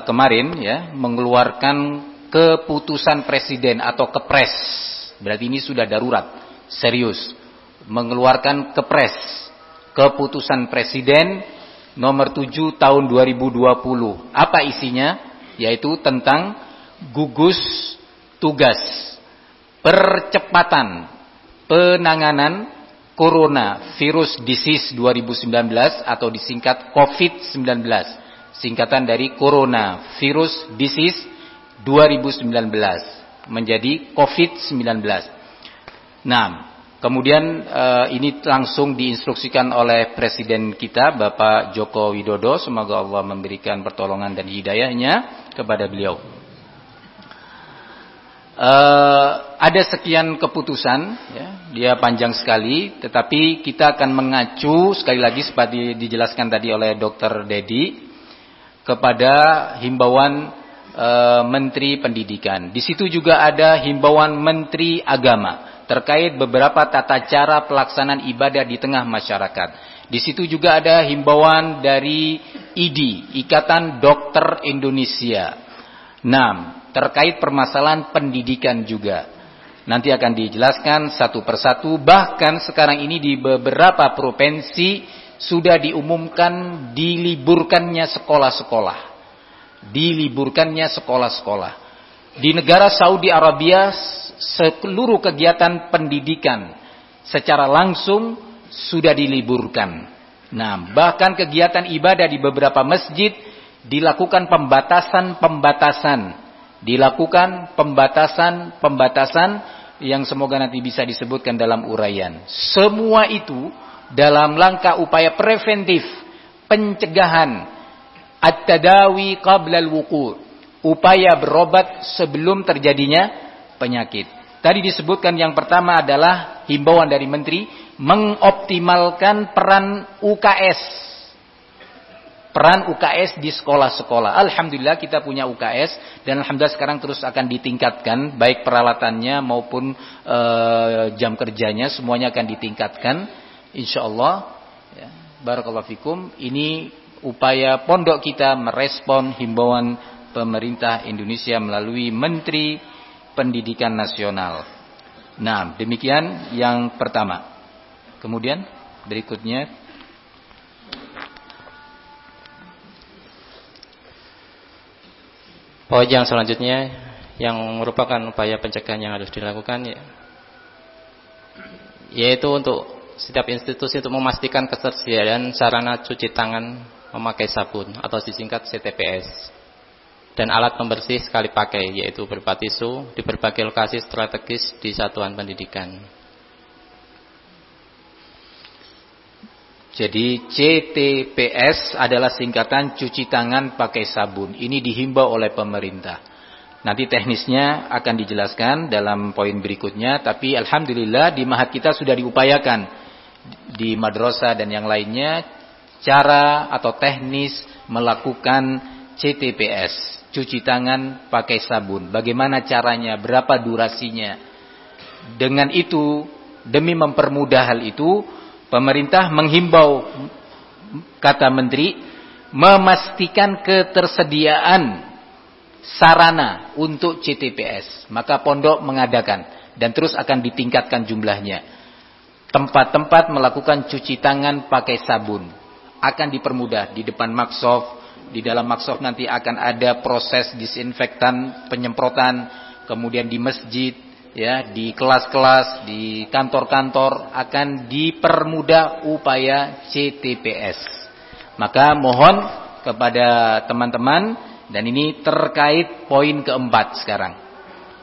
Speaker 1: kemarin ya, mengeluarkan keputusan presiden atau kepres. Berarti ini sudah darurat, serius. Mengeluarkan kepres, keputusan presiden nomor 7 tahun 2020. Apa isinya? Yaitu tentang gugus tugas percepatan penanganan coronavirus disease 2019 atau disingkat COVID-19. Singkatan dari coronavirus disease 2019 menjadi COVID-19. Nah, kemudian ini langsung diinstruksikan oleh Presiden kita Bapak Joko Widodo, semoga Allah memberikan pertolongan dan hidayahnya kepada beliau. Ada sekian keputusan ya, dia panjang sekali, tetapi kita akan mengacu sekali lagi seperti dijelaskan tadi oleh Dr. Dedi kepada himbauan Menteri Pendidikan. Di situ juga ada himbauan Menteri Agama terkait beberapa tata cara pelaksanaan ibadah di tengah masyarakat. Di situ juga ada himbauan dari IDI, Ikatan Dokter Indonesia. 6. Terkait permasalahan pendidikan juga. Nanti akan dijelaskan satu persatu. Bahkan sekarang ini di beberapa provinsi sudah diumumkan diliburkannya sekolah-sekolah. Diliburkannya sekolah-sekolah. Di negara Saudi Arabia seluruh kegiatan pendidikan secara langsung sudah diliburkan. Nah, bahkan kegiatan ibadah di beberapa masjid dilakukan pembatasan. Dilakukan pembatasan yang semoga nanti bisa disebutkan dalam uraian. Semua itu dalam langkah upaya preventif, pencegahan, at-tadawi qabla al-wuqu', upaya berobat sebelum terjadinya penyakit. Tadi disebutkan yang pertama adalah himbauan dari Menteri mengoptimalkan peran UKS. Peran UKS di sekolah-sekolah. Alhamdulillah kita punya UKS dan alhamdulillah sekarang terus akan ditingkatkan baik peralatannya maupun jam kerjanya semuanya akan ditingkatkan insyaallah. Ya, barakallahu fikum. Ini upaya pondok kita merespon himbauan pemerintah Indonesia melalui Menteri Pendidikan Nasional. Nah, demikian yang pertama. Kemudian berikutnya
Speaker 2: poin yang selanjutnya yang merupakan upaya pencegahan yang harus dilakukan yaitu untuk setiap institusi untuk memastikan ketersediaan sarana cuci tangan memakai sabun atau disingkat CTPS dan alat pembersih sekali pakai yaitu berupa tisu di berbagai lokasi strategis di satuan pendidikan.
Speaker 1: Jadi CTPS adalah singkatan cuci tangan pakai sabun. Ini dihimbau oleh pemerintah. Nanti teknisnya akan dijelaskan dalam poin berikutnya. Tapi alhamdulillah di Mahat kita sudah diupayakan. Di madrasah dan yang lainnya. Cara atau teknis melakukan CTPS. Cuci tangan pakai sabun. Bagaimana caranya? Berapa durasinya? Dengan itu, demi mempermudah hal itu, pemerintah menghimbau, kata Menteri, memastikan ketersediaan sarana untuk CTPS. Maka pondok mengadakan dan terus akan ditingkatkan jumlahnya. Tempat-tempat melakukan cuci tangan pakai sabun akan dipermudah di depan maksof. Di dalam maksof nanti akan ada proses disinfektan, penyemprotan, kemudian di masjid, ya, di kelas-kelas, di kantor-kantor akan dipermudah upaya CTPS. Maka mohon kepada teman-teman, dan ini terkait poin keempat sekarang.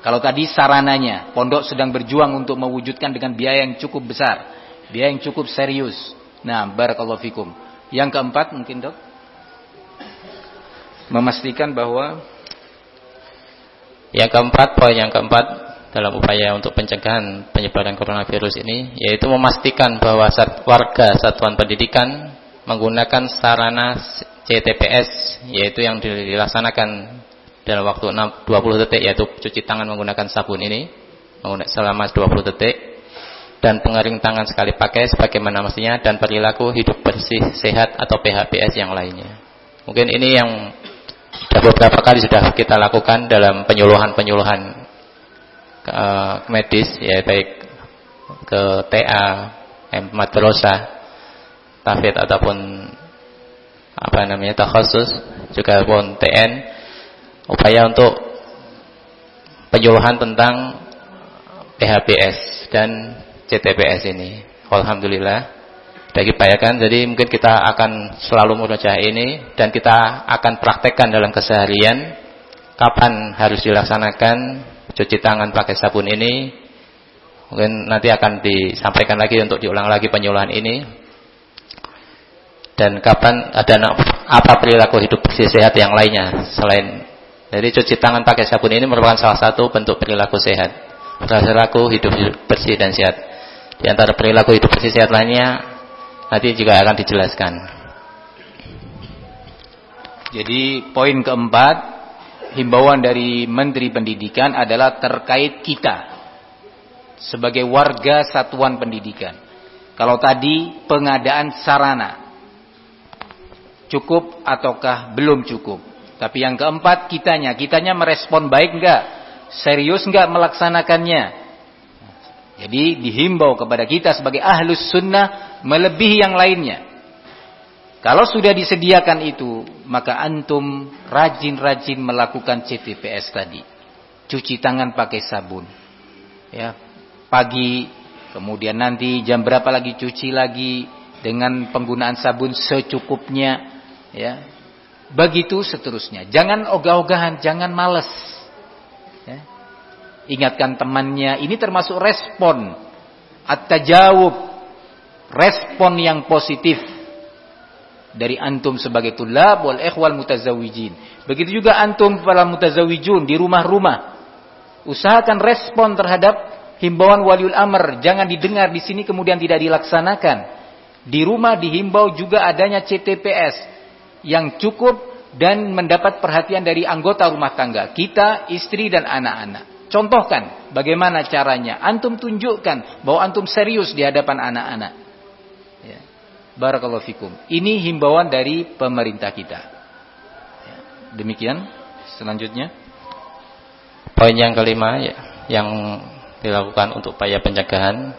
Speaker 1: Kalau tadi sarananya, pondok sedang berjuang untuk mewujudkan dengan biaya yang cukup besar, biaya yang cukup serius. Nah, barakallahu fikum. Yang keempat mungkin Dok, memastikan bahwa
Speaker 2: poin yang keempat dalam upaya untuk pencegahan penyebaran coronavirus ini yaitu memastikan bahwa warga satuan pendidikan menggunakan sarana CTPS yaitu yang dilaksanakan dalam waktu 20 detik yaitu cuci tangan menggunakan sabun ini selama 20 detik dan pengering tangan sekali pakai sebagaimana mestinya dan perilaku hidup bersih sehat atau PHBS yang lainnya. Mungkin ini yang beberapa kali sudah kita lakukan dalam penyuluhan medis ya baik ke TA, madrasah, tafid ataupun takhasus juga pun TN upaya untuk penyuluhan tentang PHBS dan CTPS ini. Alhamdulillah sudah diupayakan. Jadi mungkin kita akan selalu murojaah ini dan kita akan praktekkan dalam keseharian kapan harus dilaksanakan cuci tangan pakai sabun ini. Mungkin nanti akan disampaikan lagi untuk diulang lagi penyuluhan ini. Dan kapan ada apa perilaku hidup bersih sehat yang lainnya selain. Jadi cuci tangan pakai sabun ini merupakan salah satu bentuk perilaku sehat. Perilaku hidup bersih dan sehat. Di antara perilaku hidup bersih sehat lainnya nanti juga akan dijelaskan.
Speaker 1: Jadi poin keempat, himbauan dari Menteri Pendidikan adalah terkait kita sebagai warga satuan pendidikan. Kalau tadi pengadaan sarana cukup ataukah belum cukup. Tapi yang keempat kitanya merespon baik enggak? Serius enggak melaksanakannya? Jadi dihimbau kepada kita sebagai ahlus sunnah melebihi yang lainnya. Kalau sudah disediakan itu, maka antum rajin-rajin melakukan CTPS tadi. Cuci tangan pakai sabun. Ya, pagi, kemudian nanti jam berapa lagi cuci lagi dengan penggunaan sabun secukupnya, ya. Begitu seterusnya. Jangan ogah-ogahan, jangan malas. Ya. Ingatkan temannya, ini termasuk respon at-tajawub, respon yang positif dari antum sebagai tulab wal ikhwal mutazawwijin. Begitu juga antum para mutazawwijun di rumah-rumah. Usahakan respon terhadap himbauan waliul amr, jangan didengar di sini kemudian tidak dilaksanakan. Di rumah dihimbau juga adanya CTPS yang cukup dan mendapat perhatian dari anggota rumah tangga, kita, istri dan anak-anak. Contohkan bagaimana caranya, antum tunjukkan bahwa antum serius di hadapan anak-anak. Ya. Barakallahu fikum. Ini himbauan dari pemerintah kita. Ya. Demikian. Selanjutnya.
Speaker 2: Poin yang kelima ya, yang dilakukan untuk upaya pencegahan,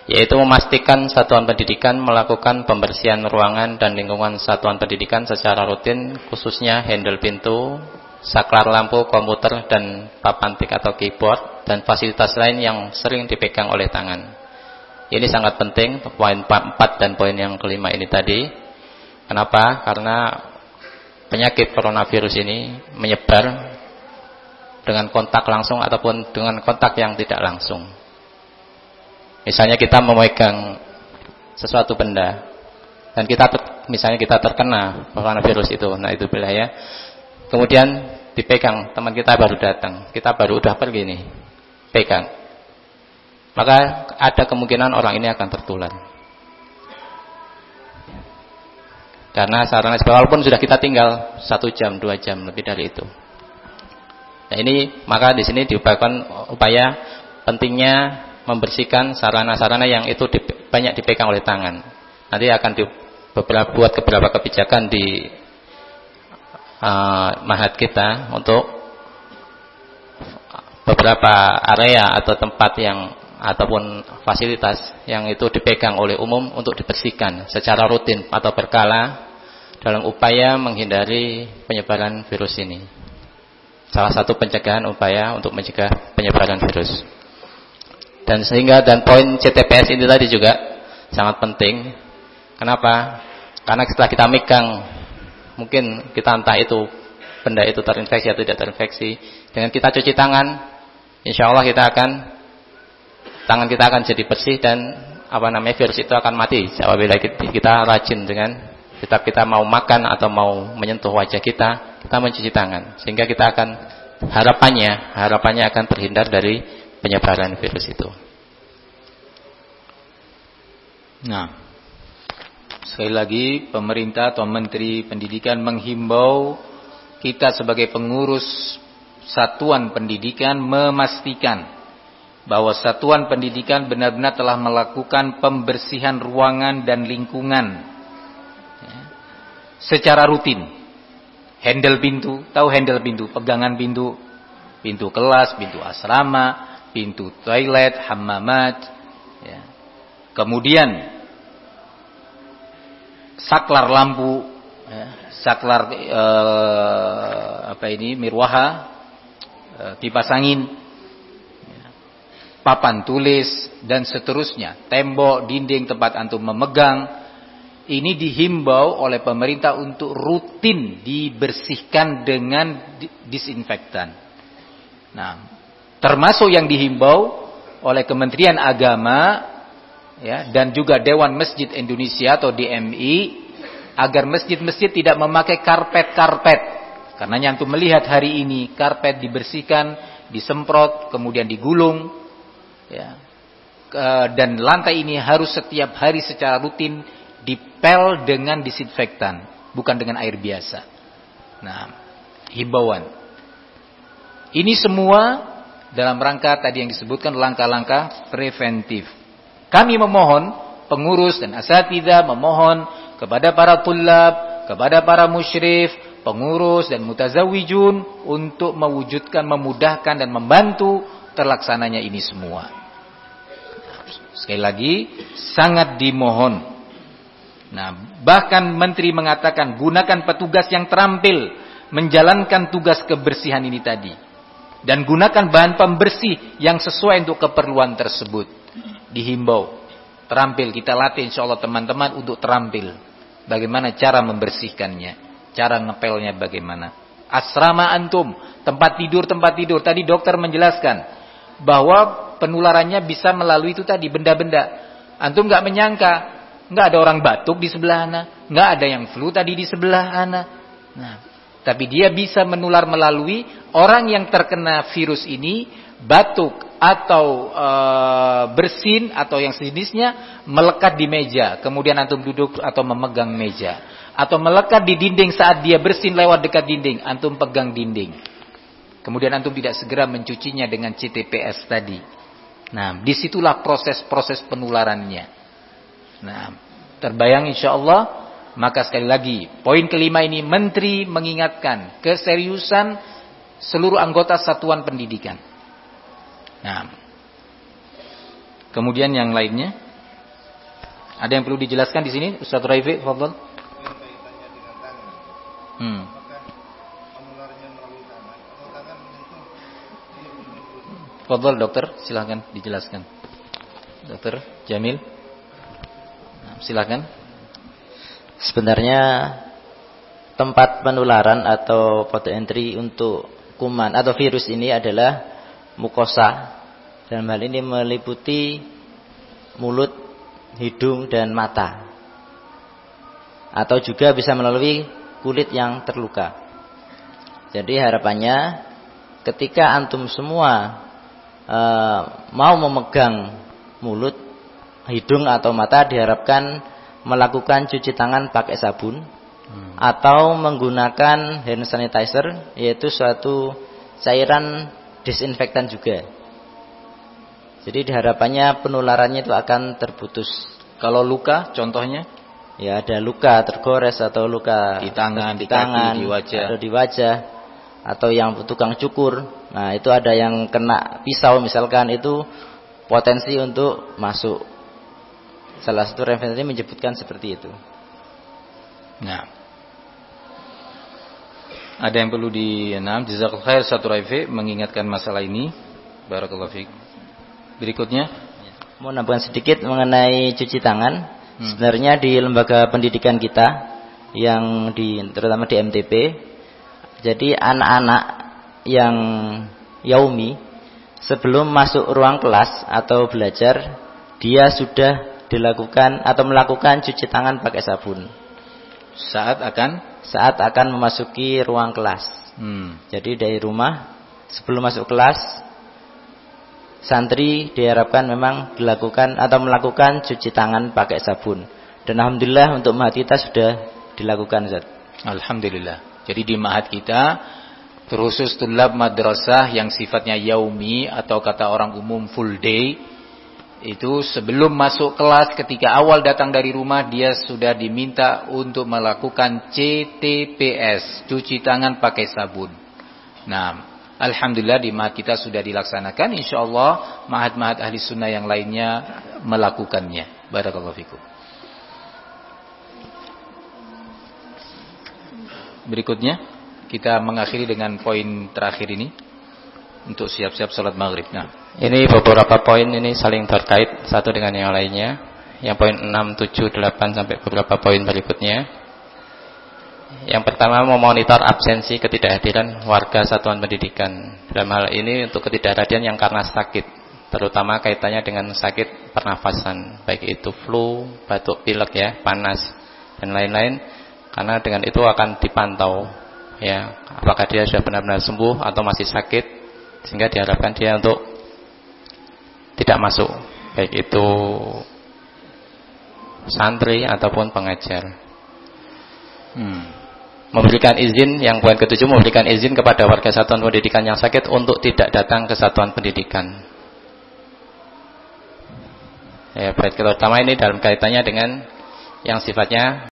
Speaker 2: yaitu memastikan satuan pendidikan melakukan pembersihan ruangan dan lingkungan satuan pendidikan secara rutin, khususnya handle pintu, saklar lampu, komputer, dan papan tik atau keyboard, dan fasilitas lain yang sering dipegang oleh tangan. Ini sangat penting, poin 4 dan poin yang kelima ini tadi. Kenapa? Karena penyakit coronavirus ini menyebar dengan kontak langsung ataupun dengan kontak yang tidak langsung. Misalnya kita memegang sesuatu benda dan misalnya kita terkena coronavirus itu, nah itu bahaya. Kemudian dipegang, teman kita baru datang, kita baru udah pergi nih, pegang. Maka ada kemungkinan orang ini akan tertular. Karena sarana walaupun sudah kita tinggal 1 jam, 2 jam, lebih dari itu. Nah ini, maka di sini diupayakan upaya pentingnya membersihkan sarana-sarana yang itu banyak dipegang oleh tangan. Nanti akan buat beberapa kebijakan di mahat kita untuk beberapa area atau tempat yang ataupun fasilitas yang itu dipegang oleh umum untuk dibersihkan secara rutin atau berkala dalam upaya menghindari penyebaran virus ini. Salah satu pencegahan upaya untuk mencegah penyebaran virus. Dan poin CTPS ini tadi juga sangat penting. Kenapa? Karena setelah kita megang, mungkin kita entah itu benda itu terinfeksi atau tidak terinfeksi, dengan kita cuci tangan, insya Allah tangan kita akan jadi bersih dan virus itu akan mati. Apabila kita rajin dengan kita mau makan atau mau menyentuh wajah kita mencuci tangan, sehingga kita akan harapannya akan terhindar dari penyebaran virus itu.
Speaker 1: Nah, sekali lagi pemerintah atau Menteri Pendidikan menghimbau kita sebagai pengurus satuan pendidikan memastikan bahwa satuan pendidikan benar-benar telah melakukan pembersihan ruangan dan lingkungan ya, secara rutin. Handle pintu, tahu handle pintu, pegangan pintu, pintu kelas, pintu asrama, pintu toilet, hammamat, ya. Kemudian saklar lampu, ya, saklar mirwaha, kipas angin, ya, papan tulis dan seterusnya, tembok, dinding tempat antum memegang. Ini dihimbau oleh pemerintah untuk rutin dibersihkan dengan disinfektan. Nah, termasuk yang dihimbau oleh Kementerian Agama ya, dan juga Dewan Masjid Indonesia atau DMI agar masjid-masjid tidak memakai karpet-karpet. Karena antum melihat hari ini karpet dibersihkan, disemprot, kemudian digulung ya. Dan lantai ini harus setiap hari secara rutin dipel dengan disinfektan, bukan dengan air biasa. Nah, himbauan. Ini semua dalam rangka tadi yang disebutkan langkah-langkah preventif. Kami memohon, pengurus dan asatidzah memohon kepada para tullab, kepada para musyrif, pengurus dan mutazawwijun untuk mewujudkan, memudahkan dan membantu terlaksananya ini semua. Sekali lagi, sangat dimohon. Nah, bahkan menteri mengatakan gunakan petugas yang terampil menjalankan tugas kebersihan ini tadi. Dan gunakan bahan pembersih yang sesuai untuk keperluan tersebut. Dihimbau. Terampil, kita latih insyaallah teman-teman untuk terampil. Bagaimana cara membersihkannya. Cara ngepelnya bagaimana. Asrama antum, tempat tidur. Tadi dokter menjelaskan bahwa penularannya bisa melalui itu tadi, benda-benda. Antum gak menyangka, gak ada orang batuk di sebelah ana, gak ada yang flu tadi di sebelah ana. Nah, tapi dia bisa menular melalui orang yang terkena virus ini, batuk atau bersin atau yang sejenisnya melekat di meja. Kemudian antum duduk atau memegang meja. Atau melekat di dinding saat dia bersin lewat dekat dinding. Antum pegang dinding. Kemudian antum tidak segera mencucinya dengan CTPS tadi. Nah, disitulah proses-proses penularannya. Nah, terbayang insyaallah. Maka sekali lagi, poin kelima ini menteri mengingatkan keseriusan seluruh anggota satuan pendidikan. Nah, kemudian yang lainnya, ada yang perlu dijelaskan di sini, Ustaz Raifi, fadhal. Fadhal dokter, silakan dijelaskan. Dokter Jamil, silakan.
Speaker 3: Sebenarnya tempat penularan atau port entry untuk kuman atau virus ini adalah mukosa. Dalam hal ini meliputi mulut, hidung, dan mata. Atau juga bisa melalui kulit yang terluka. Jadi harapannya ketika antum semua mau memegang mulut, hidung atau mata, diharapkan melakukan cuci tangan pakai sabun atau menggunakan hand sanitizer, yaitu suatu cairan disinfektan juga. Jadi diharapannya penularannya itu akan terputus.
Speaker 1: Kalau luka contohnya?
Speaker 3: Ya, ada luka tergores atau luka
Speaker 1: di tangan, di kaki, di wajah.
Speaker 3: Atau di wajah, atau yang tukang cukur. Nah, itu ada yang kena pisau misalkan, itu potensi untuk masuk. Salah satu referensi menyebutkan seperti itu.
Speaker 1: Nah, ada yang perlu jazakallahu khair Ustaz Raifi mengingatkan masalah ini. Barakallahu fiik. Berikutnya,
Speaker 3: mau nambahkan sedikit mengenai cuci tangan. Sebenarnya di lembaga pendidikan kita yang terutama di MTP, jadi anak-anak yang yaumi sebelum masuk ruang kelas atau belajar, dia sudah dilakukan atau melakukan cuci tangan pakai sabun saat akan memasuki ruang kelas. Jadi dari rumah sebelum masuk kelas, santri diharapkan memang dilakukan atau melakukan cuci tangan pakai sabun. Dan alhamdulillah untuk mahat kita sudah dilakukan, Ustaz.
Speaker 1: Alhamdulillah. Jadi di mahat kita terkhusus tulab madrasah yang sifatnya yaumi atau kata orang umum full day, itu sebelum masuk kelas ketika awal datang dari rumah dia sudah diminta untuk melakukan CTPS, cuci tangan pakai sabun. Nah, alhamdulillah di mahat kita sudah dilaksanakan. Insyaallah mahat-mahat ahli sunnah yang lainnya melakukannya. Barakallahu fikum. Berikutnya kita mengakhiri dengan poin terakhir ini untuk siap-siap salat maghrib. Nah,
Speaker 2: ini beberapa poin ini saling terkait satu dengan yang lainnya. Yang poin 6, 7, 8 sampai beberapa poin berikutnya. Yang pertama, memonitor absensi ketidakhadiran warga satuan pendidikan. Dalam hal ini untuk ketidakhadiran yang karena sakit, terutama kaitannya dengan sakit pernafasan, baik itu flu, batuk pilek ya, panas dan lain-lain. Karena dengan itu akan dipantau ya, apakah dia sudah benar-benar sembuh atau masih sakit, sehingga diharapkan dia untuk tidak masuk, baik itu santri ataupun pengajar. Memberikan izin, yang poin ke-7, memberikan izin kepada warga satuan pendidikan yang sakit untuk tidak datang ke satuan pendidikan. Ya, baik, terutama ini dalam kaitannya dengan yang sifatnya